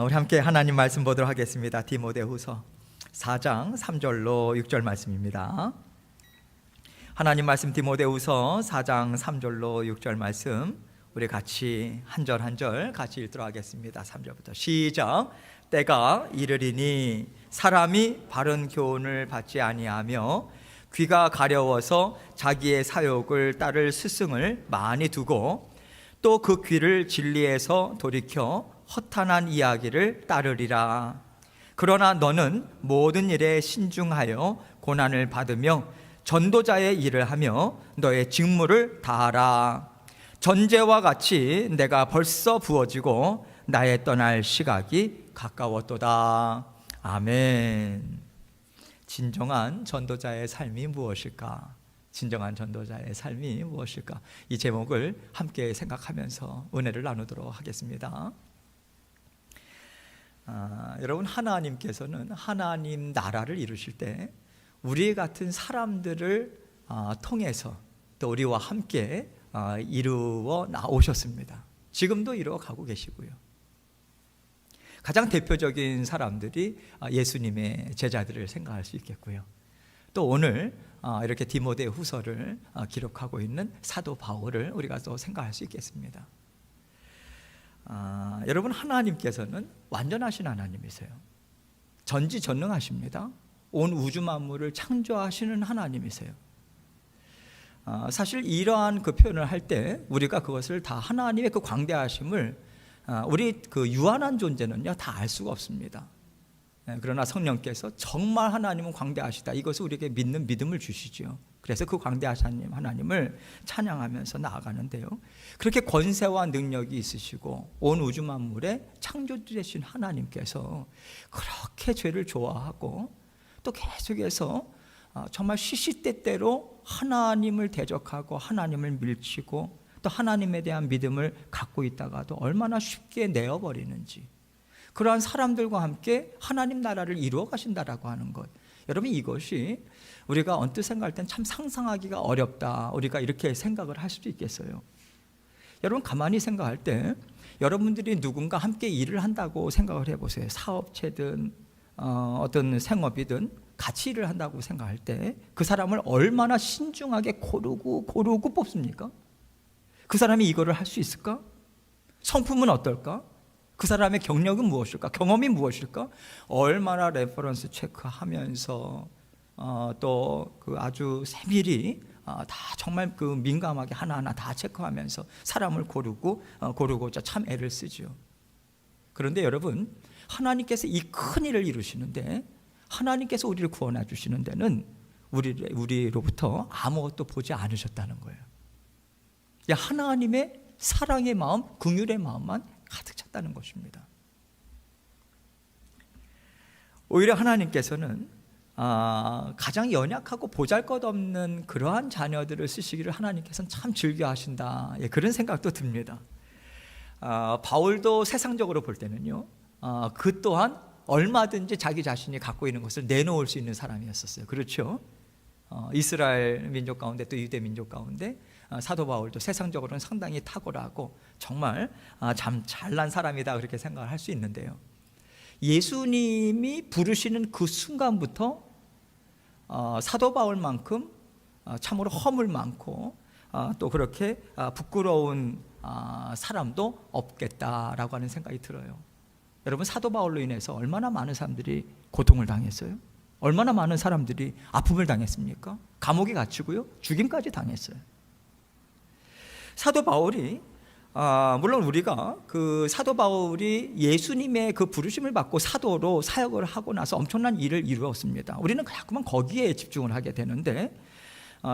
우리 함께 하나님 말씀 보도록 하겠습니다. 디모데후서 4장 3절로 6절 말씀입니다. 하나님 말씀 디모데후서 4장 3절로 6절 말씀 우리 같이 한 절 한 절 같이 읽도록 하겠습니다. 3절부터 시작. 때가 이르리니 사람이 바른 교훈을 받지 아니하며 귀가 가려워서 자기의 사욕을 따를 스승을 많이 두고 또 그 귀를 진리에서 돌이켜 허탄한 이야기를 따르리라. 그러나 너는 모든 일에 신중하여 고난을 받으며 전도자의 일을 하며 너의 직무를 다하라. 전제와 같이 내가 벌써 부어지고 나의 떠날 시각이 가까웠도다. 아멘. 진정한 전도자의 삶이 무엇일까? 진정한 전도자의 삶이 무엇일까? 이 제목을 함께 생각하면서 은혜를 나누도록 하겠습니다. 여러분, 하나님께서는 하나님 나라를 이루실 때 우리 같은 사람들을 통해서 또 우리와 함께 이루어 나오셨습니다. 지금도 이루어 가고 계시고요. 가장 대표적인 사람들이 예수님의 제자들을 생각할 수 있겠고요. 또 오늘 이렇게 디모데 후서를 기록하고 있는 사도 바울을 우리가 또 생각할 수 있겠습니다. 여러분, 하나님께서는 완전하신 하나님이세요. 전지전능하십니다. 온 우주 만물을 창조하시는 하나님이세요. 사실 이러한 그 표현을 할 때 우리가 그것을 다 하나님의 그 광대하심을 우리 그 유한한 존재는요 다 알 수가 없습니다. 그러나 성령께서 정말 하나님은 광대하시다, 이것을 우리에게 믿는 믿음을 주시죠. 그래서 그 광대하신 하나님을 찬양하면서 나아가는데요, 그렇게 권세와 능력이 있으시고 온 우주 만물의 창조주이신 하나님께서 그렇게 죄를 좋아하고 또 계속해서 정말 시시때때로 하나님을 대적하고 하나님을 밀치고 또 하나님에 대한 믿음을 갖고 있다가도 얼마나 쉽게 내어버리는지, 그러한 사람들과 함께 하나님 나라를 이루어 가신다라고 하는 것, 여러분 이것이 우리가 언뜻 생각할 땐 참 상상하기가 어렵다, 우리가 이렇게 생각을 할 수도 있겠어요. 여러분, 가만히 생각할 때 여러분들이 누군가 함께 일을 한다고 생각을 해보세요. 사업체든 어떤 생업이든 같이 일을 한다고 생각할 때 그 사람을 얼마나 신중하게 고르고 뽑습니까? 그 사람이 이거를 할 수 있을까? 성품은 어떨까? 그 사람의 경력은 무엇일까? 경험이 무엇일까? 얼마나 레퍼런스 체크하면서 또 그 아주 세밀히 다 정말 그 민감하게 하나하나 다 체크하면서 사람을 고르고자 참 애를 쓰죠. 그런데 여러분, 하나님께서 이 큰 일을 이루시는데, 하나님께서 우리를 구원해 주시는 데는 우리로부터 아무것도 보지 않으셨다는 거예요. 하나님의 사랑의 마음, 긍휼의 마음만 가득 찼다는 것입니다. 오히려 하나님께서는 가장 연약하고 보잘것없는 그러한 자녀들을 쓰시기를 하나님께서는 참 즐겨하신다, 그런 생각도 듭니다. 바울도 세상적으로 볼 때는요, 그 또한 얼마든지 자기 자신이 갖고 있는 것을 내놓을 수 있는 사람이었었어요. 그렇죠? 이스라엘 민족 가운데 또 유대 민족 가운데 사도 바울도 세상적으로는 상당히 탁월하고 정말 참 잘난 사람이다, 그렇게 생각을 할 수 있는데요, 예수님이 부르시는 그 순간부터 사도 바울만큼 참으로 허물 많고 또 그렇게 부끄러운 사람도 없겠다라고 하는 생각이 들어요. 여러분, 사도 바울로 인해서 얼마나 많은 사람들이 고통을 당했어요? 얼마나 많은 사람들이 아픔을 당했습니까? 감옥에 갇히고요, 죽임까지 당했어요. 사도 바울이 물론 우리가 그 사도 바울이 예수님의 그 부르심을 받고 사도로 사역을 하고 나서 엄청난 일을 이루었습니다. 우리는 자꾸만 거기에 집중을 하게 되는데,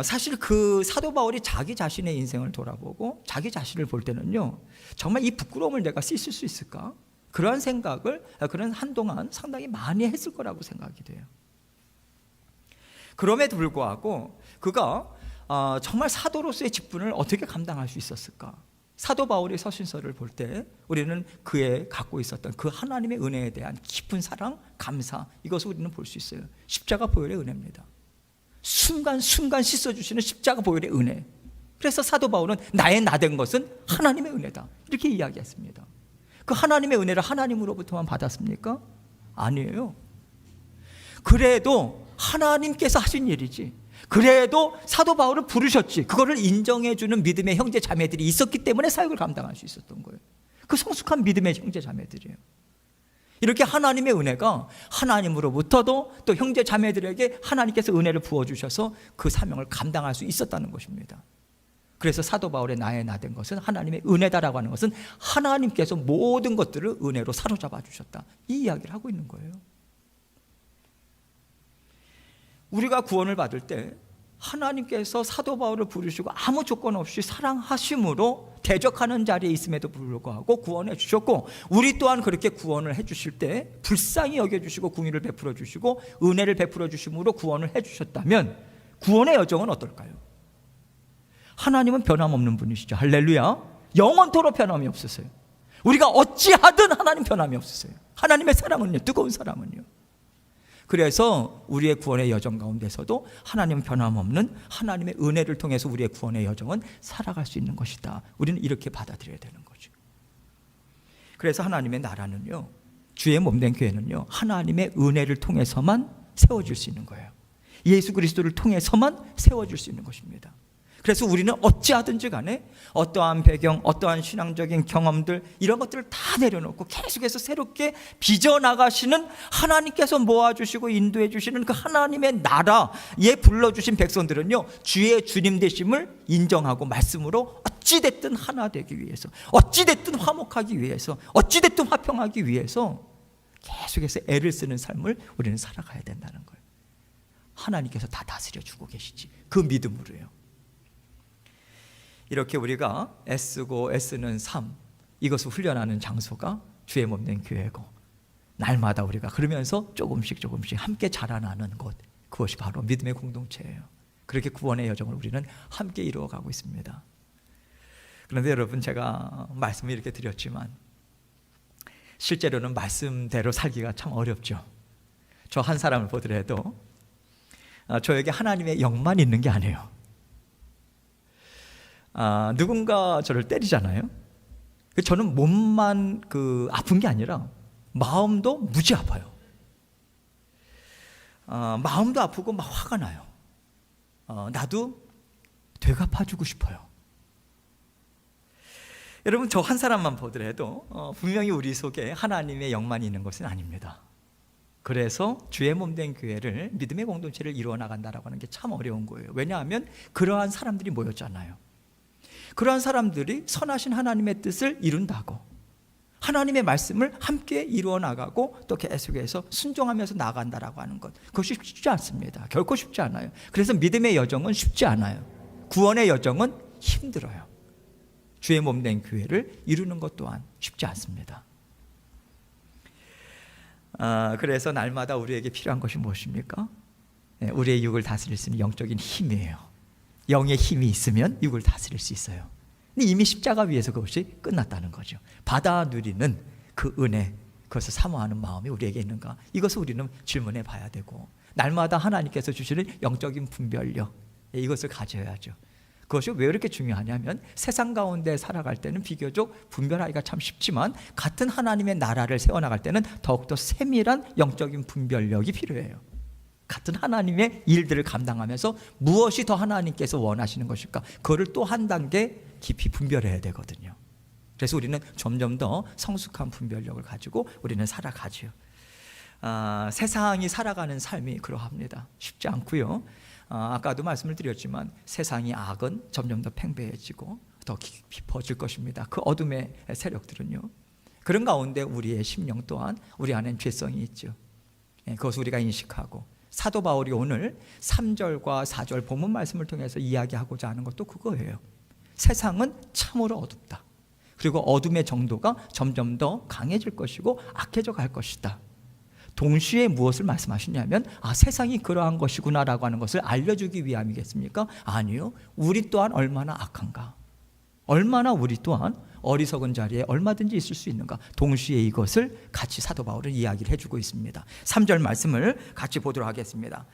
사실 그 사도 바울이 자기 자신의 인생을 돌아보고 자기 자신을 볼 때는요, 정말 이 부끄러움을 내가 씻을 수 있을까? 그러한 생각을 그런 한동안 상당히 많이 했을 거라고 생각이 돼요. 그럼에도 불구하고 그가 정말 사도로서의 직분을 어떻게 감당할 수 있었을까? 사도 바울의 서신서를 볼 때 우리는 그의 갖고 있었던 그 하나님의 은혜에 대한 깊은 사랑, 감사, 이것을 우리는 볼 수 있어요. 십자가 보혈의 은혜입니다. 순간순간 씻어주시는 십자가 보혈의 은혜. 그래서 사도 바울은 나의 나 된 것은 하나님의 은혜다, 이렇게 이야기했습니다. 그 하나님의 은혜를 하나님으로부터만 받았습니까? 아니에요. 그래도 하나님께서 하신 일이지. 그래도 사도 바울을 부르셨지. 그거를 인정해주는 믿음의 형제 자매들이 있었기 때문에 사역을 감당할 수 있었던 거예요. 그 성숙한 믿음의 형제 자매들이에요. 이렇게 하나님의 은혜가 하나님으로부터도 또 형제 자매들에게 하나님께서 은혜를 부어주셔서 그 사명을 감당할 수 있었다는 것입니다. 그래서 사도 바울의 나의 나 된 것은 하나님의 은혜다라고 하는 것은 하나님께서 모든 것들을 은혜로 사로잡아 주셨다, 이 이야기를 하고 있는 거예요. 우리가 구원을 받을 때 하나님께서 사도 바울을 부르시고 아무 조건 없이 사랑하심으로 대적하는 자리에 있음에도 불구하고 구원해 주셨고, 우리 또한 그렇게 구원을 해 주실 때 불쌍히 여겨 주시고 궁유를 베풀어 주시고 은혜를 베풀어 주심으로 구원을 해 주셨다면 구원의 여정은 어떨까요? 하나님은 변함없는 분이시죠. 할렐루야. 영원토록 변함이 없으세요. 우리가 어찌하든 하나님 변함이 없으세요. 하나님의 사랑은요, 뜨거운 사랑은요. 그래서 우리의 구원의 여정 가운데서도 하나님은 변함없는 하나님의 은혜를 통해서 우리의 구원의 여정은 살아갈 수 있는 것이다. 우리는 이렇게 받아들여야 되는 거죠. 그래서 하나님의 나라는요, 주의 몸된 교회는요, 하나님의 은혜를 통해서만 세워질 수 있는 거예요. 예수 그리스도를 통해서만 세워질 수 있는 것입니다. 그래서 우리는 어찌하든지 간에 어떠한 배경, 어떠한 신앙적인 경험들, 이런 것들을 다 내려놓고 계속해서 새롭게 빚어나가시는 하나님께서 모아주시고 인도해 주시는 그 하나님의 나라에 불러주신 백성들은요, 주의 주님 되심을 인정하고 말씀으로 어찌됐든 하나 되기 위해서, 어찌됐든 화목하기 위해서, 어찌됐든 화평하기 위해서 계속해서 애를 쓰는 삶을 우리는 살아가야 된다는 거예요. 하나님께서 다 다스려 주고 계시지, 그 믿음으로요. 이렇게 우리가 애쓰고 애쓰는 삶, 이것을 훈련하는 장소가 주의 몸된 교회고, 날마다 우리가 그러면서 조금씩 함께 자라나는 곳, 그것이 바로 믿음의 공동체예요. 그렇게 구원의 여정을 우리는 함께 이루어가고 있습니다. 그런데 여러분, 제가 말씀을 이렇게 드렸지만 실제로는 말씀대로 살기가 참 어렵죠. 저 한 사람을 보더라도 저에게 하나님의 영만 있는 게 아니에요. 누군가 저를 때리잖아요. 저는 몸만 아픈 게 아니라 마음도 무지 아파요. 마음도 아프고 막 화가 나요. 나도 되갚아주고 싶어요. 여러분, 저 한 사람만 보더라도 분명히 우리 속에 하나님의 영만이 있는 것은 아닙니다. 그래서 주의 몸된 교회를, 믿음의 공동체를 이루어 나간다라고 하는 게 참 어려운 거예요. 왜냐하면 그러한 사람들이 모였잖아요. 그러한 사람들이 선하신 하나님의 뜻을 이룬다고, 하나님의 말씀을 함께 이루어 나가고 또 계속해서 순종하면서 나간다라고 하는 것, 그것이 쉽지 않습니다. 결코 쉽지 않아요. 그래서 믿음의 여정은 쉽지 않아요. 구원의 여정은 힘들어요. 주의 몸된 교회를 이루는 것 또한 쉽지 않습니다. 그래서 날마다 우리에게 필요한 것이 무엇입니까? 우리의 육을 다스릴 수 있는 영적인 힘이에요. 영의 힘이 있으면 육을 다스릴 수 있어요. 근데 이미 십자가 위에서 그것이 끝났다는 거죠. 받아 누리는 그 은혜, 그것을 사모하는 마음이 우리에게 있는가, 이것을 우리는 질문해 봐야 되고, 날마다 하나님께서 주시는 영적인 분별력, 이것을 가져야죠. 그것이 왜 이렇게 중요하냐면, 세상 가운데 살아갈 때는 비교적 분별하기가 참 쉽지만 같은 하나님의 나라를 세워나갈 때는 더욱더 세밀한 영적인 분별력이 필요해요. 같은 하나님의 일들을 감당하면서 무엇이 더 하나님께서 원하시는 것일까, 그거를 또 한 단계 깊이 분별해야 되거든요. 그래서 우리는 점점 더 성숙한 분별력을 가지고 우리는 살아가죠. 세상이 살아가는 삶이 그러합니다. 쉽지 않고요. 아까도 말씀을 드렸지만 세상의 악은 점점 더 팽배해지고 더 깊어질 것입니다. 그 어둠의 세력들은요. 그런 가운데 우리의 심령 또한 우리 안엔 죄성이 있죠. 그것을 우리가 인식하고, 사도 바울이 오늘 3절과 4절 본문 말씀을 통해서 이야기하고자 하는 것도 그거예요. 세상은 참으로 어둡다. 그리고 어둠의 정도가 점점 더 강해질 것이고 악해져 갈 것이다. 동시에 무엇을 말씀하시냐면, 세상이 그러한 것이구나라고 하는 것을 알려주기 위함이겠습니까? 아니요. 우리 또한 얼마나 악한가, 얼마나 우리 또한 어리석은 자리에 얼마든지 있을 수 있는가, 동시에 이것을 같이 사도 바울은 이야기를 해주고 있습니다. 3절 말씀을 같이 보도록 하겠습니다.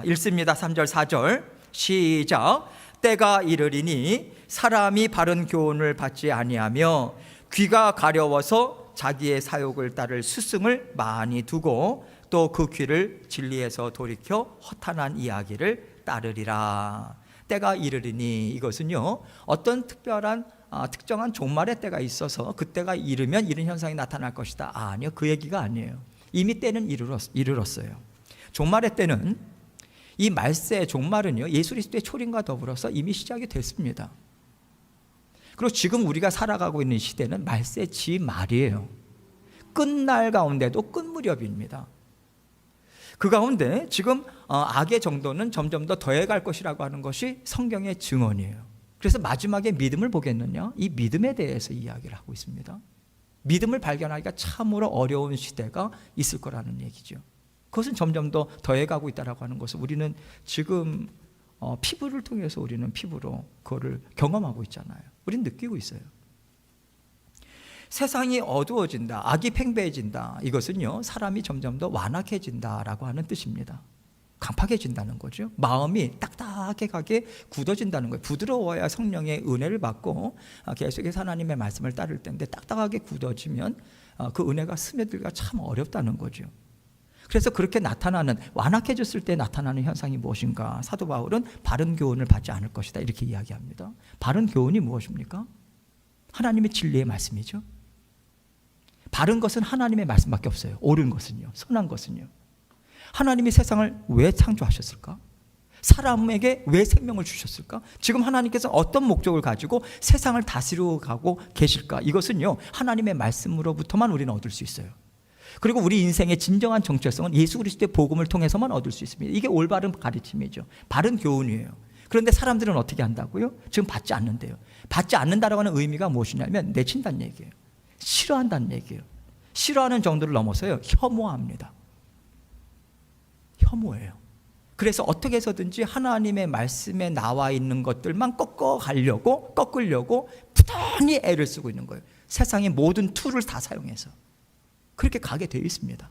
읽습니다. 3절 4절 시작. 때가 이르리니 사람이 바른 교훈을 받지 아니하며 귀가 가려워서 자기의 사욕을 따를 스승을 많이 두고 또 그 귀를 진리에서 돌이켜 허탄한 이야기를 따르리라. 때가 이르리니, 이것은요 어떤 특정한 종말의 때가 있어서 그때가 이르면 이런 현상이 나타날 것이다, 아니요, 그 얘기가 아니에요. 이미 때는 이르렀어요. 종말의 때는, 이 말세의 종말은요 예수 그리스도의 초림과 더불어서 이미 시작이 됐습니다. 그리고 지금 우리가 살아가고 있는 시대는 말세 지 말이에요. 끝날 가운데도 끝 무렵입니다. 그 가운데 지금 악의 정도는 점점 더 더해갈 것이라고 하는 것이 성경의 증언이에요. 그래서 마지막에 믿음을 보겠느냐, 이 믿음에 대해서 이야기를 하고 있습니다. 믿음을 발견하기가 참으로 어려운 시대가 있을 거라는 얘기죠. 그것은 점점 더 더해가고 있다라고 하는 것을 우리는 지금 피부를 통해서 우리는 피부로 그거를 경험하고 있잖아요. 우리는 느끼고 있어요. 세상이 어두워진다, 악이 팽배해진다, 이것은요 사람이 점점 더 완악해진다라고 하는 뜻입니다. 강팍해진다는 거죠. 마음이 딱딱하게 굳어진다는 거예요. 부드러워야 성령의 은혜를 받고 계속해서 하나님의 말씀을 따를 텐데, 딱딱하게 굳어지면 그 은혜가 스며들기가 참 어렵다는 거죠. 그래서 그렇게 나타나는, 완악해졌을 때 나타나는 현상이 무엇인가? 사도 바울은 바른 교훈을 받지 않을 것이다, 이렇게 이야기합니다. 바른 교훈이 무엇입니까? 하나님의 진리의 말씀이죠. 바른 것은 하나님의 말씀밖에 없어요. 옳은 것은요, 선한 것은요. 하나님이 세상을 왜 창조하셨을까? 사람에게 왜 생명을 주셨을까? 지금 하나님께서 어떤 목적을 가지고 세상을 다스리고 가고 계실까? 이것은요 하나님의 말씀으로부터만 우리는 얻을 수 있어요. 그리고 우리 인생의 진정한 정체성은 예수 그리스도의 복음을 통해서만 얻을 수 있습니다. 이게 올바른 가르침이죠. 바른 교훈이에요. 그런데 사람들은 어떻게 한다고요? 지금 받지 않는데요. 받지 않는다라고 하는 의미가 무엇이냐면 내친다는 얘기예요. 싫어한다는 얘기예요. 싫어하는 정도를 넘어서요 혐오합니다. 혐오해요. 그래서 어떻게 해서든지 하나님의 말씀에 나와 있는 것들만 꺾으려고 부단히 애를 쓰고 있는 거예요. 세상의 모든 툴을 다 사용해서 그렇게 가게 되어 있습니다.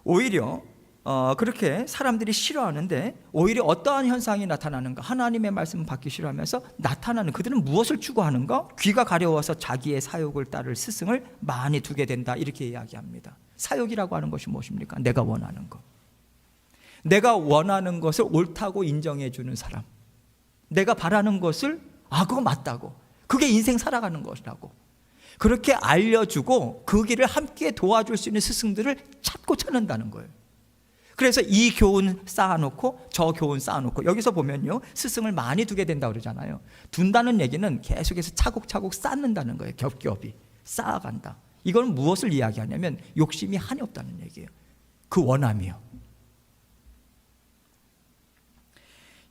오히려 그렇게 사람들이 싫어하는데, 오히려 어떠한 현상이 나타나는가? 하나님의 말씀을 받기 싫어하면서 나타나는, 그들은 무엇을 추구하는가? 귀가 가려워서 자기의 사욕을 따를 스승을 많이 두게 된다, 이렇게 이야기합니다. 사욕이라고 하는 것이 무엇입니까? 내가 원하는 것, 내가 원하는 것을 옳다고 인정해 주는 사람, 내가 바라는 것을 그거 맞다고, 그게 인생 살아가는 것이라고 그렇게 알려주고 그 길을 함께 도와줄 수 있는 스승들을 찾는다는 거예요. 그래서 이 교훈 쌓아놓고 저 교훈 쌓아놓고, 여기서 보면요 스승을 많이 두게 된다고 그러잖아요. 둔다는 얘기는 계속해서 차곡차곡 쌓는다는 거예요. 겹겹이 쌓아간다. 이건 무엇을 이야기하냐면 욕심이 한이 없다는 얘기예요. 그 원함이요.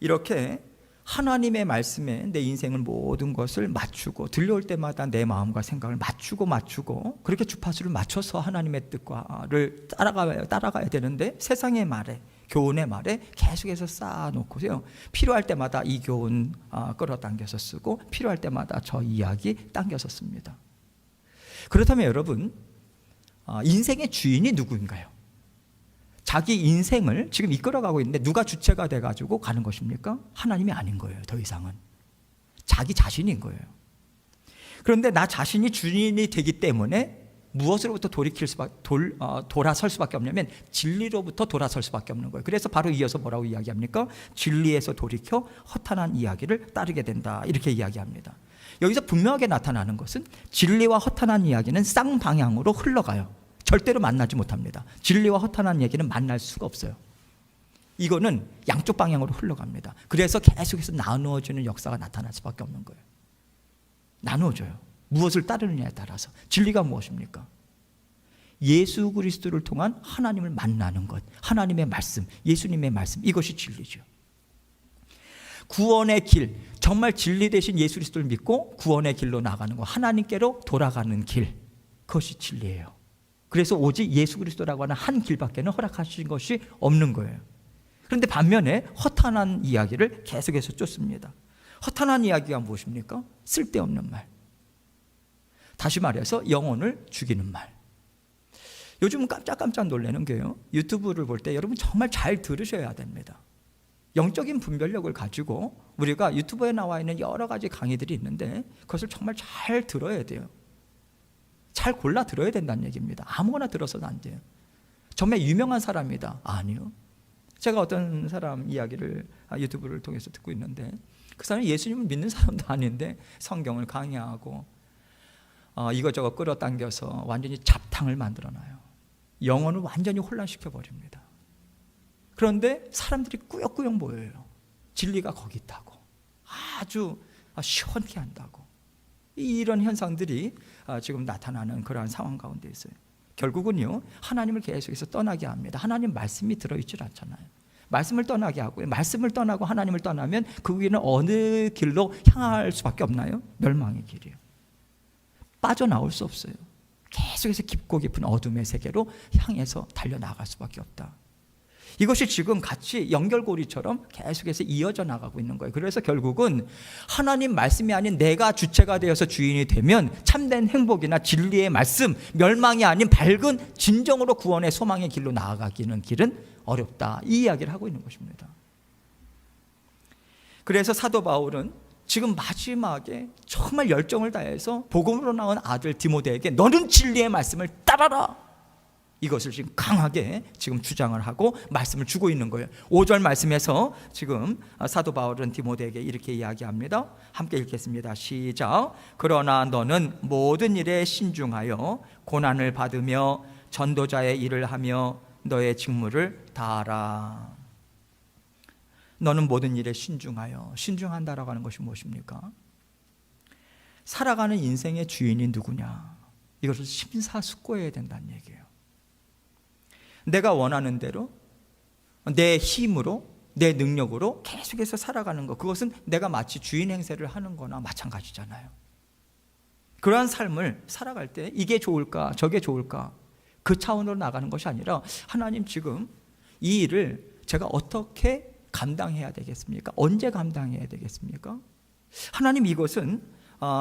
이렇게 하나님의 말씀에 내 인생을 모든 것을 맞추고, 들려올 때마다 내 마음과 생각을 맞추고 그렇게 주파수를 맞춰서 하나님의 뜻과를 따라가야 되는데, 세상의 말에, 교훈의 말에 계속해서 쌓아놓고요 필요할 때마다 이 교훈 끌어당겨서 쓰고, 필요할 때마다 저 이야기 당겨서 씁니다. 그렇다면 여러분, 인생의 주인이 누구인가요? 자기 인생을 지금 이끌어가고 있는데 누가 주체가 돼가지고 가는 것입니까? 하나님이 아닌 거예요. 더 이상은 자기 자신인 거예요. 그런데 나 자신이 주인이 되기 때문에 무엇으로부터 돌아설 수밖에 없냐면 진리로부터 돌아설 수밖에 없는 거예요. 그래서 바로 이어서 뭐라고 이야기합니까? 진리에서 돌이켜 허탄한 이야기를 따르게 된다, 이렇게 이야기합니다. 여기서 분명하게 나타나는 것은 진리와 허탄한 이야기는 쌍방향으로 흘러가요. 절대로 만나지 못합니다. 진리와 허탄한 얘기는 만날 수가 없어요. 이거는 양쪽 방향으로 흘러갑니다. 그래서 계속해서 나누어지는 역사가 나타날 수밖에 없는 거예요. 나누어져요. 무엇을 따르느냐에 따라서. 진리가 무엇입니까? 예수 그리스도를 통한 하나님을 만나는 것, 하나님의 말씀, 예수님의 말씀, 이것이 진리죠. 구원의 길, 정말 진리 대신 예수 그리스도를 믿고 구원의 길로 나가는 것, 하나님께로 돌아가는 길, 그것이 진리예요. 그래서 오직 예수 그리스도라고 하는 한 길밖에는 허락하신 것이 없는 거예요. 그런데 반면에 허탄한 이야기를 계속해서 쫓습니다. 허탄한 이야기가 무엇입니까? 쓸데없는 말, 다시 말해서 영혼을 죽이는 말. 요즘은 깜짝깜짝 놀라는 게요, 유튜브를 볼 때 여러분 정말 잘 들으셔야 됩니다. 영적인 분별력을 가지고 우리가 유튜브에 나와 있는 여러 가지 강의들이 있는데 그것을 정말 잘 들어야 돼요. 잘 골라 들어야 된다는 얘기입니다. 아무거나 들어서는 안 돼요. 정말 유명한 사람이다. 아니요. 제가 어떤 사람 이야기를 유튜브를 통해서 듣고 있는데 그 사람이 예수님을 믿는 사람도 아닌데 성경을 강의하고 이것저것 끌어당겨서 완전히 잡탕을 만들어놔요. 영혼을 완전히 혼란시켜 버립니다. 그런데 사람들이 꾸역꾸역 모여요. 진리가 거기 있다고. 아주 시원케 한다고. 이런 현상들이 지금 나타나는 그러한 상황 가운데 있어요. 결국은요, 하나님을 계속해서 떠나게 합니다. 하나님 말씀이 들어있질 않잖아요. 말씀을 떠나게 하고요. 말씀을 떠나고 하나님을 떠나면 그 위에는 어느 길로 향할 수밖에 없나요? 멸망의 길이요. 빠져나올 수 없어요. 계속해서 깊고 깊은 어둠의 세계로 향해서 달려나갈 수밖에 없다. 이것이 지금 같이 연결고리처럼 계속해서 이어져 나가고 있는 거예요. 그래서 결국은 하나님 말씀이 아닌 내가 주체가 되어서 주인이 되면 참된 행복이나 진리의 말씀, 멸망이 아닌 밝은 진정으로 구원의 소망의 길로 나아가기는 길은 어렵다. 이 이야기를 하고 있는 것입니다. 그래서 사도 바울은 지금 마지막에 정말 열정을 다해서 복음으로 나온 아들 디모데에게 너는 진리의 말씀을 따라라. 이것을 지금 강하게 지금 주장을 하고 말씀을 주고 있는 거예요. 5절 말씀에서 지금 사도 바울은 디모데에게 이렇게 이야기합니다. 함께 읽겠습니다. 시작. 그러나 너는 모든 일에 신중하여 고난을 받으며 전도자의 일을 하며 너의 직무를 다하라. 너는 모든 일에 신중하여. 신중한다라고 하는 것이 무엇입니까? 살아가는 인생의 주인이 누구냐, 이것을 심사숙고해야 된다는 얘기예요. 내가 원하는 대로 내 힘으로 내 능력으로 계속해서 살아가는 것, 그것은 내가 마치 주인 행세를 하는 거나 마찬가지잖아요. 그러한 삶을 살아갈 때 이게 좋을까 저게 좋을까 그 차원으로 나가는 것이 아니라 하나님 지금 이 일을 제가 어떻게 감당해야 되겠습니까? 언제 감당해야 되겠습니까? 하나님 이것은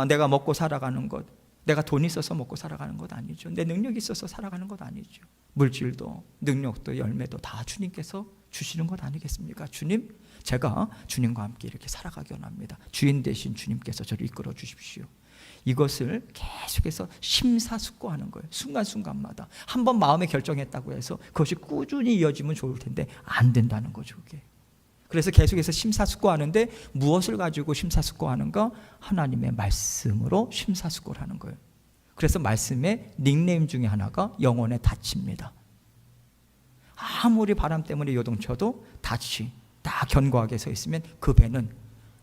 내가 먹고 살아가는 것, 내가 돈이 있어서 먹고 살아가는 것 아니죠. 내 능력이 있어서 살아가는 것 아니죠. 물질도 능력도 열매도 다 주님께서 주시는 것 아니겠습니까? 주님, 제가 주님과 함께 이렇게 살아가기 원합니다. 주인 되신 주님께서 저를 이끌어 주십시오. 이것을 계속해서 심사숙고하는 거예요. 순간순간마다. 한번 마음에 결정했다고 해서 그것이 꾸준히 이어지면 좋을 텐데 안 된다는 거죠, 그게. 그래서 계속해서 심사숙고하는데 무엇을 가지고 심사숙고하는가? 하나님의 말씀으로 심사숙고를 하는 거예요. 그래서 말씀의 닉네임 중에 하나가 영혼의 닻입니다. 아무리 바람 때문에 요동쳐도 닻이 딱 견고하게 서 있으면 그 배는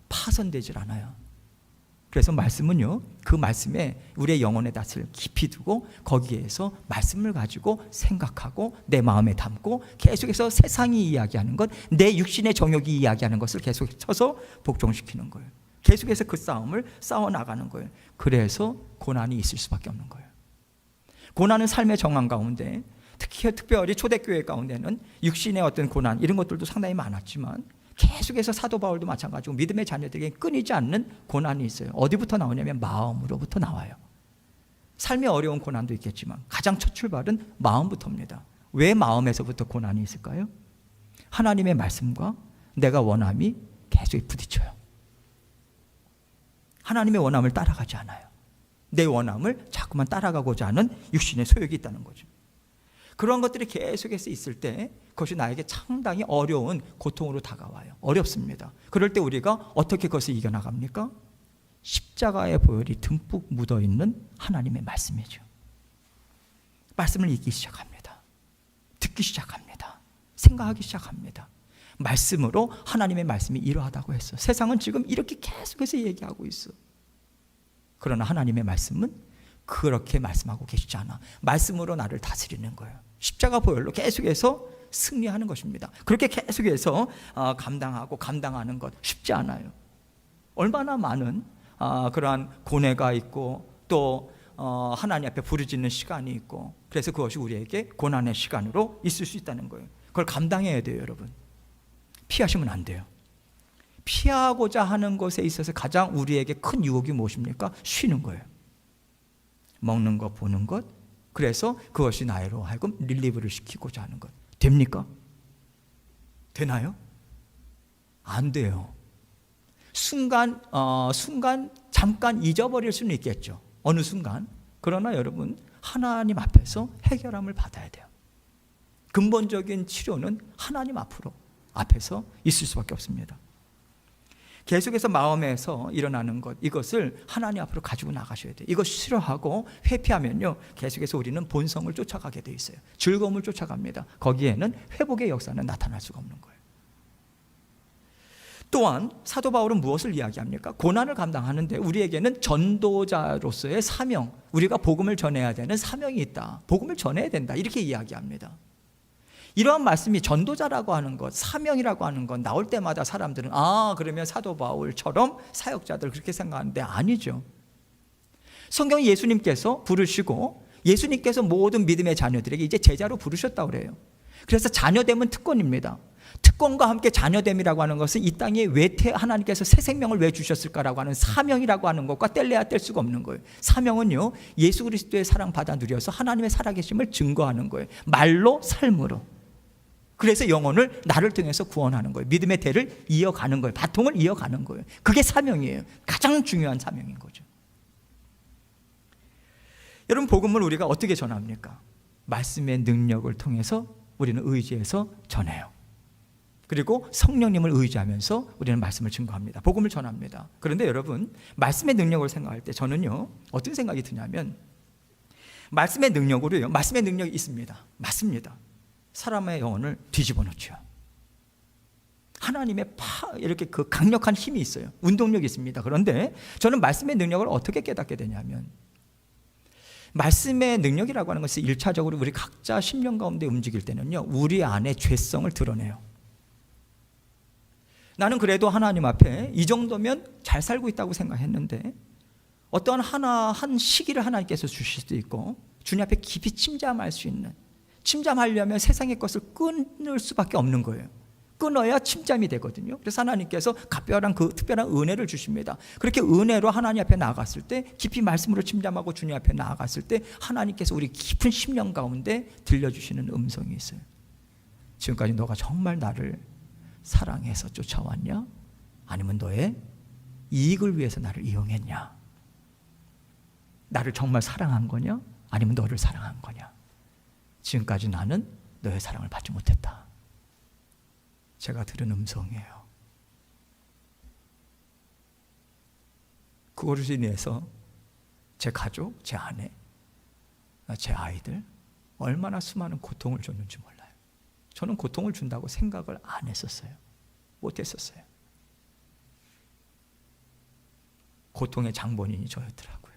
파손되질 않아요. 그래서 말씀은요, 그 말씀에 우리의 영혼의 닻을 깊이 두고 거기에서 말씀을 가지고 생각하고 내 마음에 담고 계속해서 세상이 이야기하는 것, 내 육신의 정욕이 이야기하는 것을 계속 쳐서 복종시키는 거예요. 계속해서 그 싸움을 싸워나가는 거예요. 그래서 고난이 있을 수밖에 없는 거예요. 고난은 삶의 정황 가운데, 특별히 초대교회 가운데는 육신의 어떤 고난 이런 것들도 상당히 많았지만 계속해서 사도 바울도 마찬가지고 믿음의 자녀들에게 끊이지 않는 고난이 있어요. 어디부터 나오냐면 마음으로부터 나와요. 삶의 어려운 고난도 있겠지만 가장 첫 출발은 마음부터입니다. 왜 마음에서부터 고난이 있을까요? 하나님의 말씀과 내가 원함이 계속 부딪혀요. 하나님의 원함을 따라가지 않아요. 내 원함을 자꾸만 따라가고자 하는 육신의 소욕이 있다는 거죠. 그런 것들이 계속해서 있을 때 그것이 나에게 상당히 어려운 고통으로 다가와요. 어렵습니다. 그럴 때 우리가 어떻게 그것을 이겨나갑니까? 십자가의 보혈이 듬뿍 묻어있는 하나님의 말씀이죠. 말씀을 읽기 시작합니다. 듣기 시작합니다. 생각하기 시작합니다. 말씀으로 하나님의 말씀이 이러하다고 했어. 세상은 지금 이렇게 계속해서 얘기하고 있어. 그러나 하나님의 말씀은 그렇게 말씀하고 계시지 않아. 말씀으로 나를 다스리는 거예요. 십자가 보혈로 계속해서 승리하는 것입니다. 그렇게 계속해서 감당하고 감당하는 것 쉽지 않아요. 얼마나 많은 그러한 고뇌가 있고 또 하나님 앞에 부르짖는 시간이 있고, 그래서 그것이 우리에게 고난의 시간으로 있을 수 있다는 거예요. 그걸 감당해야 돼요, 여러분. 피하시면 안 돼요. 피하고자 하는 것에 있어서 가장 우리에게 큰 유혹이 무엇입니까? 쉬는 거예요. 먹는 것, 보는 것. 그래서 그것이 나로 하여금 릴리브를 시키고자 하는 것. 됩니까? 되나요? 안 돼요. 순간 잠깐 잊어버릴 수는 있겠죠. 어느 순간. 그러나 여러분, 하나님 앞에서 해결함을 받아야 돼요. 근본적인 치료는 하나님 앞에서 있을 수밖에 없습니다. 계속해서 마음에서 일어나는 것, 이것을 하나님 앞으로 가지고 나가셔야 돼요. 이것 싫어하고 회피하면요, 계속해서 우리는 본성을 쫓아가게 돼 있어요. 즐거움을 쫓아갑니다. 거기에는 회복의 역사는 나타날 수가 없는 거예요. 또한 사도 바울은 무엇을 이야기합니까? 고난을 감당하는데 우리에게는 전도자로서의 사명, 우리가 복음을 전해야 되는 사명이 있다. 복음을 전해야 된다. 이렇게 이야기합니다. 이러한 말씀이 전도자라고 하는 것, 사명이라고 하는 것 나올 때마다 사람들은 그러면 사도 바울처럼 사역자들 그렇게 생각하는데 아니죠. 성경 예수님께서 부르시고 예수님께서 모든 믿음의 자녀들에게 이제 제자로 부르셨다고 그래요. 그래서 자녀됨은 특권입니다. 특권과 함께 자녀됨이라고 하는 것은 이 땅에 왜 하나님께서 새 생명을 왜 주셨을까라고 하는 사명이라고 하는 것과 뗄래야 뗄 수가 없는 거예요. 사명은요, 예수 그리스도의 사랑 받아 누려서 하나님의 살아계심을 증거하는 거예요. 말로, 삶으로. 그래서 영혼을 나를 통해서 구원하는 거예요. 믿음의 대를 이어가는 거예요. 바통을 이어가는 거예요. 그게 사명이에요. 가장 중요한 사명인 거죠. 여러분, 복음을 우리가 어떻게 전합니까? 말씀의 능력을 통해서 우리는 의지해서 전해요. 그리고 성령님을 의지하면서 우리는 말씀을 증거합니다. 복음을 전합니다. 그런데 여러분, 말씀의 능력을 생각할 때 저는요, 어떤 생각이 드냐면, 말씀의 능력으로요, 말씀의 능력이 있습니다. 맞습니다. 사람의 영혼을 뒤집어 놓죠. 하나님의 이렇게 그 강력한 힘이 있어요. 운동력이 있습니다. 그런데 저는 말씀의 능력을 어떻게 깨닫게 되냐면, 말씀의 능력이라고 하는 것이 1차적으로 우리 각자 심령 가운데 움직일 때는요, 우리 안에 죄성을 드러내요. 나는 그래도 하나님 앞에 이 정도면 잘 살고 있다고 생각했는데 어떠한 한 시기를 하나님께서 주실 수도 있고, 주님 앞에 깊이 침잠할 수 있는, 침잠하려면 세상의 것을 끊을 수밖에 없는 거예요. 끊어야 침잠이 되거든요. 그래서 하나님께서 각별한 그 특별한 은혜를 주십니다. 그렇게 은혜로 하나님 앞에 나아갔을 때, 깊이 말씀으로 침잠하고 주님 앞에 나아갔을 때 하나님께서 우리 깊은 심령 가운데 들려주시는 음성이 있어요. 지금까지 너가 정말 나를 사랑해서 쫓아왔냐? 아니면 너의 이익을 위해서 나를 이용했냐? 나를 정말 사랑한 거냐? 아니면 너를 사랑한 거냐? 지금까지 나는 너의 사랑을 받지 못했다. 제가 들은 음성이에요. 그것으로 인해서 제 가족, 제 아내, 제 아이들 얼마나 수많은 고통을 줬는지 몰라요. 저는 고통을 준다고 생각을 안 했었어요. 못 했었어요. 고통의 장본인이 저였더라고요.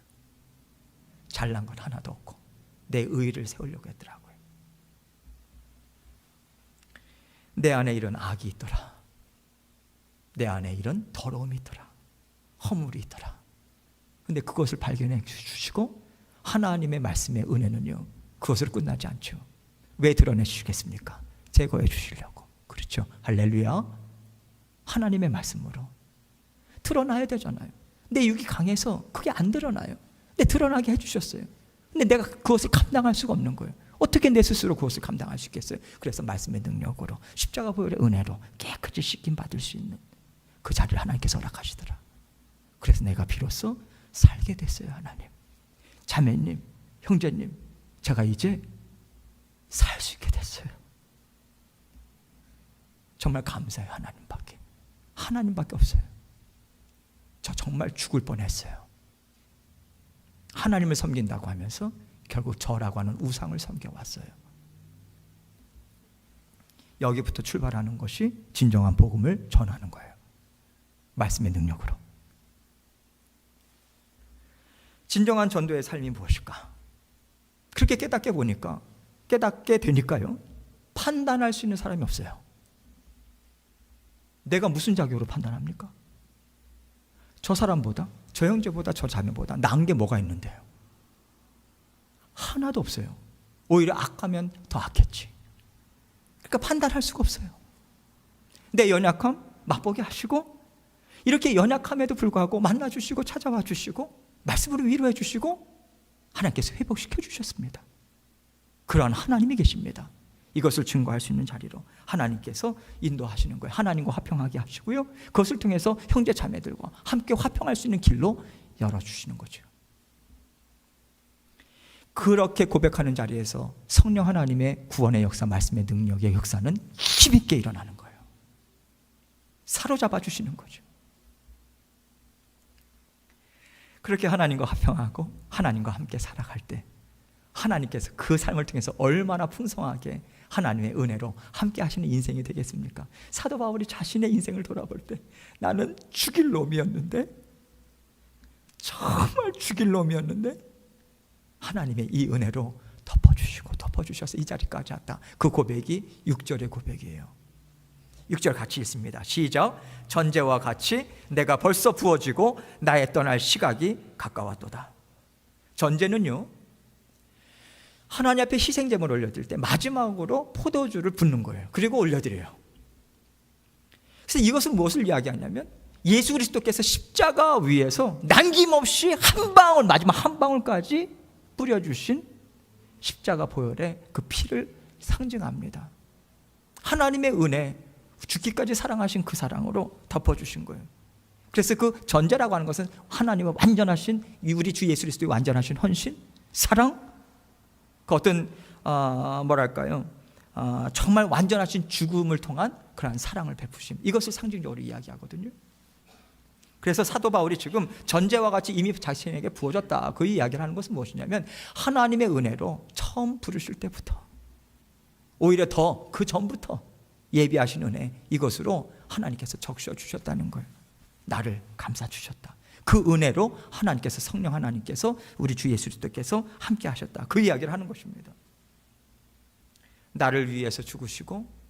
잘난 건 하나도 없고 내 의의를 세우려고 했더라고요. 내 안에 이런 악이 있더라. 내 안에 이런 더러움이 있더라. 허물이 있더라. 근데 그것을 발견해 주시고 하나님의 말씀의 은혜는요, 그것으로 끝나지 않죠. 왜 드러내 주시겠습니까? 제거해 주시려고. 그렇죠. 할렐루야. 하나님의 말씀으로 드러나야 되잖아요. 내 육이 강해서 그게 안 드러나요. 근데 드러나게 해주셨어요. 근데 내가 그것을 감당할 수가 없는 거예요. 어떻게 내 스스로 그것을 감당할 수 있겠어요? 그래서 말씀의 능력으로, 십자가 보혈의 은혜로 깨끗이 씻김 받을 수 있는 그 자리를 하나님께서 허락하시더라. 그래서 내가 비로소 살게 됐어요. 하나님, 자매님, 형제님, 제가 이제 살 수 있게 됐어요. 정말 감사해요. 하나님밖에 없어요. 저 정말 죽을 뻔했어요. 하나님을 섬긴다고 하면서 결국 저라고 하는 우상을 섬겨왔어요. 여기부터 출발하는 것이 진정한 복음을 전하는 거예요. 말씀의 능력으로. 진정한 전도의 삶이 무엇일까? 그렇게 깨닫게 되니까요, 판단할 수 있는 사람이 없어요. 내가 무슨 자격으로 판단합니까? 저 사람보다, 저 형제보다, 저 자매보다 나은 게 뭐가 있는데요? 하나도 없어요. 오히려 악하면 더 악했지. 그러니까 판단할 수가 없어요. 내 연약함 맛보게 하시고, 이렇게 연약함에도 불구하고 만나주시고 찾아와 주시고 말씀으로 위로해 주시고 하나님께서 회복시켜 주셨습니다. 그러한 하나님이 계십니다. 이것을 증거할 수 있는 자리로 하나님께서 인도하시는 거예요. 하나님과 화평하게 하시고요, 그것을 통해서 형제 자매들과 함께 화평할 수 있는 길로 열어주시는 거죠. 그렇게 고백하는 자리에서 성령 하나님의 구원의 역사, 말씀의 능력의 역사는 힘있게 일어나는 거예요. 사로잡아 주시는 거죠. 그렇게 하나님과 화평하고 하나님과 함께 살아갈 때 하나님께서 그 삶을 통해서 얼마나 풍성하게 하나님의 은혜로 함께 하시는 인생이 되겠습니까? 사도 바울이 자신의 인생을 돌아볼 때 나는 죽일 놈이었는데, 정말 죽일 놈이었는데 하나님의 이 은혜로 덮어주셔서 이 자리까지 왔다. 그 고백이 6절의 고백이에요. 6절 같이 읽습니다. 시작. 전제와 같이 내가 벌써 부어지고 나의 떠날 시각이 가까웠도다. 전제는요, 하나님 앞에 희생제물을 올려드릴 때 마지막으로 포도주를 붓는 거예요. 그리고 올려드려요. 그래서 이것은 무엇을 이야기하냐면 예수 그리스도께서 십자가 위에서 남김없이 한 방울, 마지막 한 방울까지 뿌려주신 십자가 보혈의 그 피를 상징합니다. 하나님의 은혜, 죽기까지 사랑하신 그 사랑으로 덮어주신 거예요. 그래서 그 전제라고 하는 것은 하나님의 완전하신, 우리 주 예수 그리스도의 완전하신 헌신, 사랑, 그 어떤 정말 완전하신 죽음을 통한 그러한 사랑을 베푸심, 이것을 상징적으로 이야기하거든요. 그래서 사도 바울이 지금 전제와 같이 이미 자신에게 부어졌다, 그 이야기를 하는 것은 무엇이냐면 하나님의 은혜로 처음 부르실 때부터, 오히려 더 그 전부터 예비하신 은혜, 이것으로 하나님께서 적셔 주셨다는 거예요. 나를 감싸 주셨다. 그 은혜로 하나님께서, 성령 하나님께서, 우리 주 예수 그리스도께서 함께 하셨다, 그 이야기를 하는 것입니다. 나를 위해서 죽으시고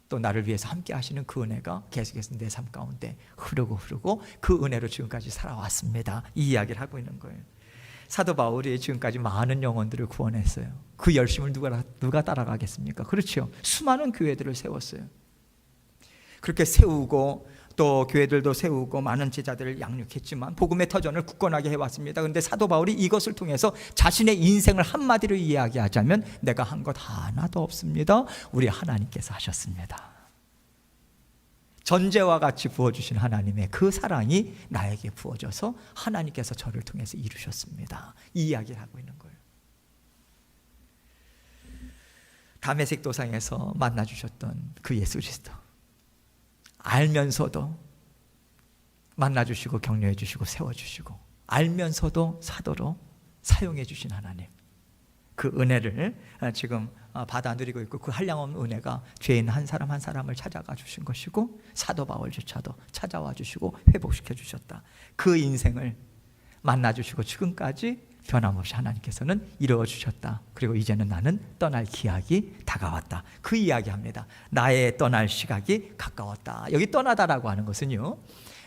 또 나를 위해서 함께 하시는 그 은혜가 계속해서 내 삶 가운데 흐르고 그 은혜로 지금까지 살아왔습니다, 이 이야기를 하고 있는 거예요. 사도 바울이 지금까지 많은 영혼들을 구원했어요. 그 열심을 누가 따라가겠습니까? 그렇죠. 수많은 교회들을 세웠어요. 그렇게 세우고 또 교회들도 세우고 많은 제자들을 양육했지만 복음의 터전을 굳건하게 해왔습니다. 그런데 사도 바울이 이것을 통해서 자신의 인생을 한마디로 이야기하자면 내가 한 것 하나도 없습니다, 우리 하나님께서 하셨습니다. 전제와 같이 부어주신 하나님의 그 사랑이 나에게 부어져서 하나님께서 저를 통해서 이루셨습니다, 이 이야기를 하고 있는 거예요. 다메섹 도상에서 만나주셨던 그 예수 그리스도, 알면서도 만나주시고 격려해주시고 세워주시고, 알면서도 사도로 사용해주신 하나님, 그 은혜를 지금 받아 누리고 있고, 그 한량없는 은혜가 죄인 한 사람 한 사람을 찾아가 주신 것이고, 사도 바울조차도 찾아와 주시고 회복시켜 주셨다. 그 인생을 만나주시고 지금까지 변함없이 하나님께서는 이루어 주셨다. 그리고 이제는 나는 떠날 기약이 다가왔다, 그 이야기합니다. 나의 떠날 시각이 가까웠다. 여기 떠나다라고 하는 것은요,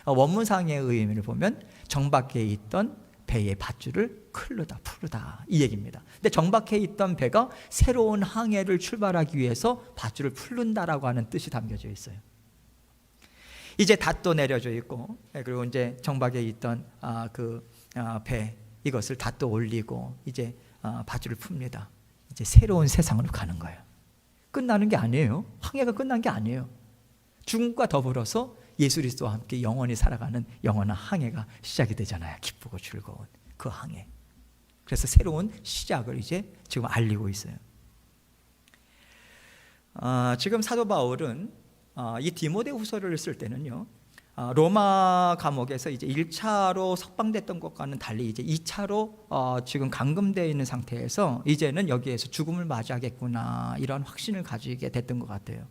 원문상의 의미를 보면 정박해 있던 배의 밧줄을 푸르다, 이 얘기입니다. 근데 정박해 있던 배가 새로운 항해를 출발하기 위해서 밧줄을 풀른다라고 하는 뜻이 담겨져 있어요. 이제 닷도 내려져 있고, 그리고 이제 정박해 있던 배, 이것을 닷도 올리고 이제 밧줄을 풉니다. 이제 새로운 세상으로 가는 거예요. 끝나는 게 아니에요. 항해가 끝난 게 아니에요. 죽음과 더불어서 예수 그리스도와 함께 영원히 살아가는 영원한 항해가 시작이 되잖아요. 기쁘고 즐거운 그 항해. 그래서 새로운 시작을 이제 지금 알리고 있어요. 지금 사도 바울은 이 디모데후서를 쓸 때는요, 로마 감옥에서 이제 1차로 석방됐던 것과는 달리 이제 2차로 지금 감금되어 있는 상태에서 이제는 여기에서 죽음을 맞이하겠구나, 이런 확신을 가지게 됐던 것 같아요.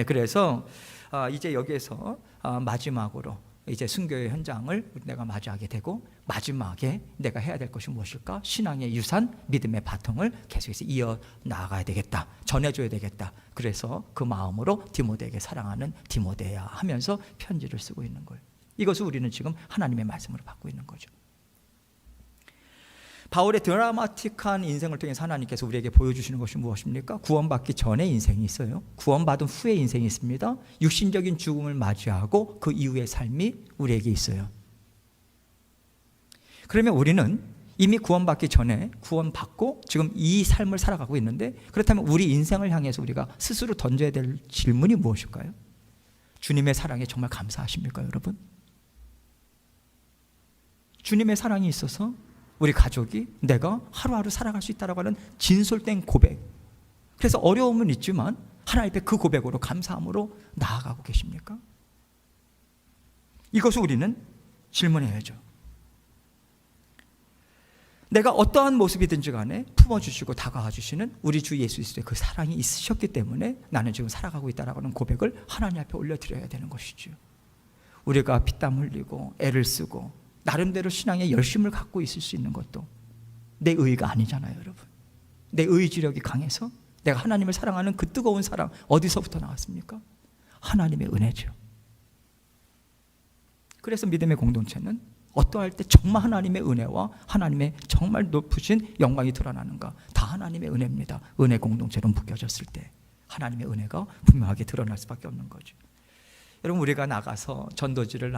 그래서 이제 여기에서 마지막으로 이제 순교의 현장을 내가 맞이하게 되고, 마지막에 내가 해야 될 것이 무엇일까? 신앙의 유산, 믿음의 바통을 계속해서 이어 나가야 되겠다, 전해줘야 되겠다. 그래서 그 마음으로 디모데에게 사랑하는 디모데야 하면서 편지를 쓰고 있는 거예요. 이것을 우리는 지금 하나님의 말씀으로 받고 있는 거죠. 바울의 드라마틱한 인생을 통해서 하나님께서 우리에게 보여주시는 것이 무엇입니까? 구원받기 전의 인생이 있어요. 구원받은 후의 인생이 있습니다. 육신적인 죽음을 맞이하고 그 이후의 삶이 우리에게 있어요. 그러면 우리는 이미 구원받기 전에 구원받고 지금 이 삶을 살아가고 있는데, 그렇다면 우리 인생을 향해서 우리가 스스로 던져야 될 질문이 무엇일까요? 주님의 사랑에 정말 감사하십니까, 여러분? 주님의 사랑이 있어서 우리 가족이, 내가 하루하루 살아갈 수 있다고 하는 진솔된 고백, 그래서 어려움은 있지만 하나님 앞에 그 고백으로 감사함으로 나아가고 계십니까? 이것을 우리는 질문해야죠. 내가 어떠한 모습이든지 간에 품어주시고 다가와 주시는 우리 주 예수 그리스도의 그 사랑이 있으셨기 때문에 나는 지금 살아가고 있다라고 하는 고백을 하나님 앞에 올려드려야 되는 것이죠. 우리가 피땀 흘리고 애를 쓰고 나름대로 신앙에 열심을 갖고 있을 수 있는 것도 내 의의가 아니잖아요, 여러분. 내 의지력이 강해서 내가 하나님을 사랑하는 그 뜨거운 사랑 어디서부터 나왔습니까? 하나님의 은혜죠. 그래서 믿음의 공동체는 어떠할 때 정말 하나님의 은혜와 하나님의 정말 높으신 영광이 드러나는가? 다 하나님의 은혜입니다. 은혜 공동체로 묶여졌을 때 하나님의 은혜가 분명하게 드러날 수밖에 없는 거죠. 여러분, 우리가 나가서 전도지를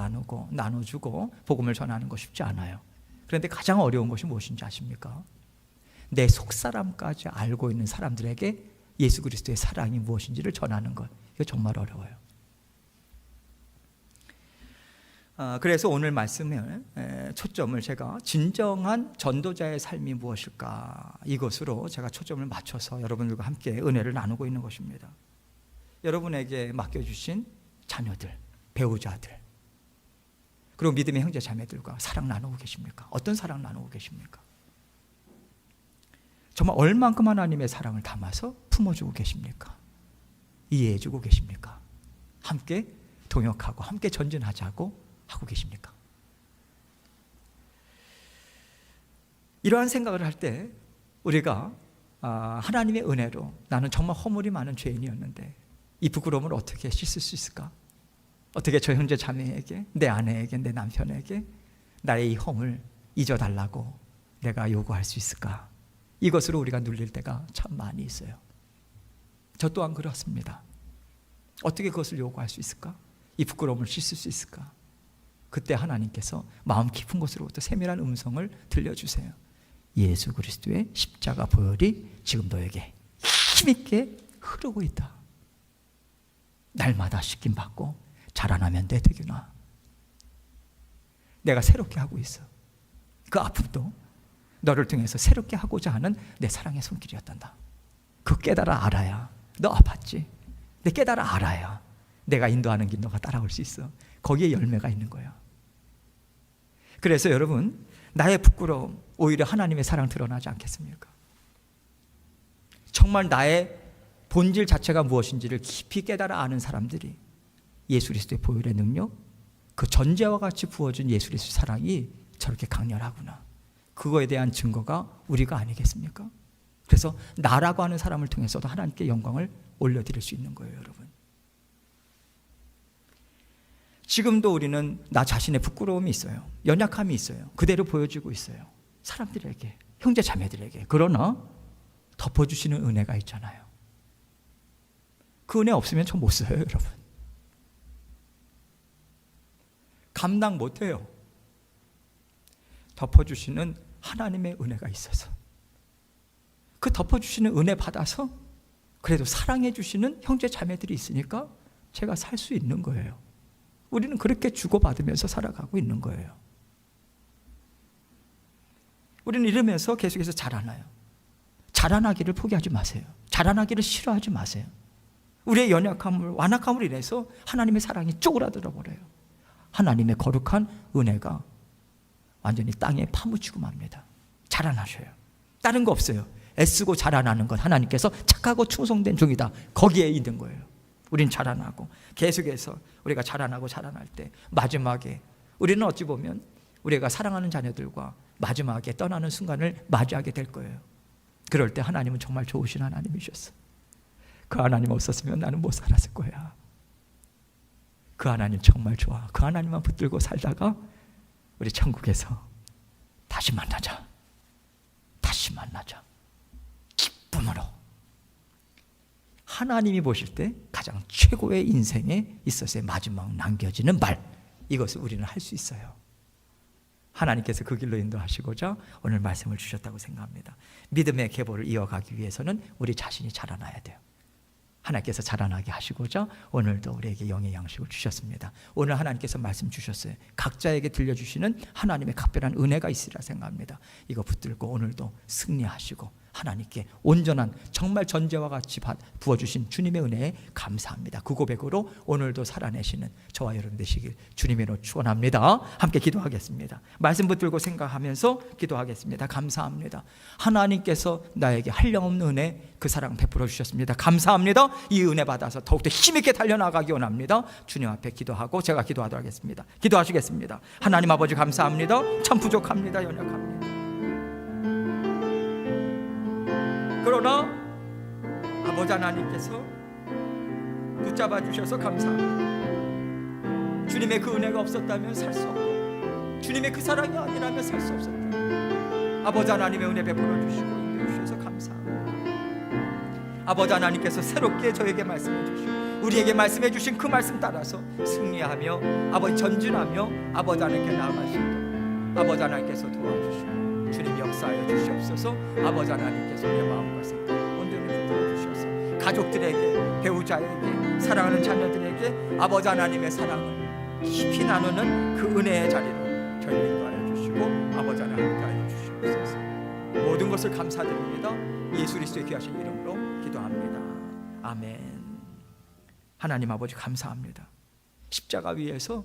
나눠주고 복음을 전하는 거 쉽지 않아요. 그런데 가장 어려운 것이 무엇인지 아십니까? 내 속사람까지 알고 있는 사람들에게 예수 그리스도의 사랑이 무엇인지를 전하는 것, 이거 정말 어려워요. 그래서 오늘 말씀을 초점을 제가 진정한 전도자의 삶이 무엇일까, 이것으로 제가 초점을 맞춰서 여러분들과 함께 은혜를 나누고 있는 것입니다. 여러분에게 맡겨주신 자녀들, 배우자들, 그리고 믿음의 형제 자매들과 사랑 나누고 계십니까? 어떤 사랑 나누고 계십니까? 정말 얼만큼 하나님의 사랑을 담아서 품어주고 계십니까? 이해해주고 계십니까? 함께 동역하고 함께 전진하자고 하고 계십니까? 이러한 생각을 할 때 우리가 하나님의 은혜로 나는 정말 허물이 많은 죄인이었는데 이 부끄러움을 어떻게 씻을 수 있을까? 어떻게 저 형제 자매에게, 내 아내에게, 내 남편에게 나의 이 허물 잊어달라고 내가 요구할 수 있을까? 이것으로 우리가 눌릴 때가 참 많이 있어요. 저 또한 그렇습니다. 어떻게 그것을 요구할 수 있을까? 이 부끄러움을 씻을 수 있을까? 그때 하나님께서 마음 깊은 곳으로부터 세밀한 음성을 들려주세요. 예수 그리스도의 십자가 보혈이 지금 너에게 힘있게 흐르고 있다. 날마다 씻김 받고 자라나면 돼, 되균아. 내가 새롭게 하고 있어. 그 아픔도 너를 통해서 새롭게 하고자 하는 내 사랑의 손길이었단다. 그 깨달아 알아야, 너 아팠지? 내 깨달아 알아야 내가 인도하는 길 너가 따라올 수 있어. 거기에 열매가 있는 거야. 그래서 여러분, 나의 부끄러움 오히려 하나님의 사랑 드러나지 않겠습니까? 정말 나의 본질 자체가 무엇인지를 깊이 깨달아 아는 사람들이 예수 그리스도의 보혈의 능력, 그 전제와 같이 부어준 예수 그리스도의 사랑이 저렇게 강렬하구나, 그거에 대한 증거가 우리가 아니겠습니까? 그래서 나라고 하는 사람을 통해서도 하나님께 영광을 올려드릴 수 있는 거예요, 여러분. 지금도 우리는 나 자신의 부끄러움이 있어요. 연약함이 있어요. 그대로 보여지고 있어요. 사람들에게, 형제 자매들에게. 그러나 덮어주시는 은혜가 있잖아요. 그 은혜 없으면 저 못 써요, 여러분. 감당 못해요. 덮어주시는 하나님의 은혜가 있어서, 그 덮어주시는 은혜 받아서 그래도 사랑해 주시는 형제 자매들이 있으니까 제가 살 수 있는 거예요. 우리는 그렇게 주고받으면서 살아가고 있는 거예요. 우리는 이러면서 계속해서 자라나요. 자라나기를 포기하지 마세요. 자라나기를 싫어하지 마세요. 우리의 연약함을, 완악함으로 인해서 하나님의 사랑이 쪼그라들어 버려요. 하나님의 거룩한 은혜가 완전히 땅에 파묻히고 맙니다. 자라나셔요. 다른 거 없어요. 애쓰고 자라나는 건 하나님께서 착하고 충성된 종이다, 거기에 있는 거예요. 우린 자라나고 계속해서 우리가 자라나고 자라날 때 마지막에 우리는 어찌 보면 우리가 사랑하는 자녀들과 마지막에 떠나는 순간을 맞이하게 될 거예요. 그럴 때 하나님은 정말 좋으신 하나님이셨어. 그 하나님 없었으면 나는 못 살았을 거야. 그 하나님 정말 좋아. 그 하나님만 붙들고 살다가 우리 천국에서 다시 만나자. 다시 만나자. 기쁨으로. 하나님이 보실 때 가장 최고의 인생에 있어서의 마지막 남겨지는 말, 이것을 우리는 할 수 있어요. 하나님께서 그 길로 인도하시고자 오늘 말씀을 주셨다고 생각합니다. 믿음의 계보를 이어가기 위해서는 우리 자신이 자라나야 돼요. 하나님께서 자라나게 하시고자 오늘도 우리에게 영의 양식을 주셨습니다. 오늘 하나님께서 말씀 주셨어요. 각자에게 들려주시는 하나님의 각별한 은혜가 있으리라 생각합니다. 이거 붙들고 오늘도 승리하시고 하나님께 온전한 정말 전제와 같이 부어주신 주님의 은혜에 감사합니다. 그 고백으로 오늘도 살아내시는 저와 여러분 되시길 주님으로 축원합니다. 함께 기도하겠습니다. 말씀 붙들고 생각하면서 기도하겠습니다. 감사합니다. 하나님께서 나에게 한량없는 은혜, 그 사랑 베풀어 주셨습니다. 감사합니다. 이 은혜 받아서 더욱더 힘있게 달려나가기 원합니다. 주님 앞에 기도하고 제가 기도하도록 하겠습니다. 기도하시겠습니다. 하나님 아버지 감사합니다. 참 부족합니다. 연약합니다. 그러나 아버지 하나님께서 붙잡아 주셔서 감사합니다. 주님의 그 은혜가 없었다면 살 수 없고 주님의 그 사랑이 아니라면 살 수 없었다. 아버지 하나님의 은혜 베풀어 주시고 인도해 주셔서 감사합니다. 아버지 하나님께서 새롭게 저에게 말씀해 주시고 우리에게 말씀해 주신 그 말씀 따라서 승리하며 아버지 전진하며 아버지 하나님께 나아가시도록 아버지 하나님께서 도와주시고 주님 역사하여 주시옵소서. 아버지 하나님께서 내 마음과 생각 온전히 붙들어 주셔서 가족들에게, 배우자에게, 사랑하는 자녀들에게 아버지 하나님의 사랑을 깊이 나누는 그 은혜의 자리로 저희를 인도하여 주시고 아버지 하나님 함께하여 주시옵소서. 모든 것을 감사드립니다. 예수 그리스도의 귀하신 이름으로 기도합니다. 아멘. 하나님 아버지 감사합니다. 십자가 위에서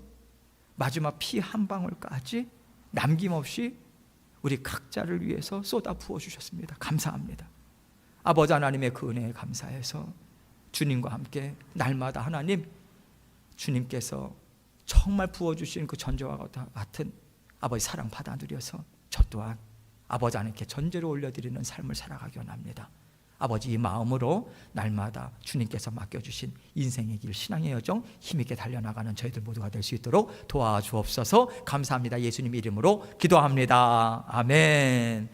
마지막 피 한 방울까지 남김없이 우리 각자를 위해서 쏟아 부어 주셨습니다. 감사합니다. 아버지 하나님의 그 은혜에 감사해서 주님과 함께 날마다 하나님 주님께서 정말 부어주신 그 전제와 같은 아버지 사랑 받아 누려서 저 또한 아버지 하나님께 전제를 올려드리는 삶을 살아가기 원합니다. 아버지 이 마음으로 날마다 주님께서 맡겨주신 인생의 길, 신앙의 여정 힘있게 달려나가는 저희들 모두가 될 수 있도록 도와주옵소서. 감사합니다. 예수님 이름으로 기도합니다. 아멘.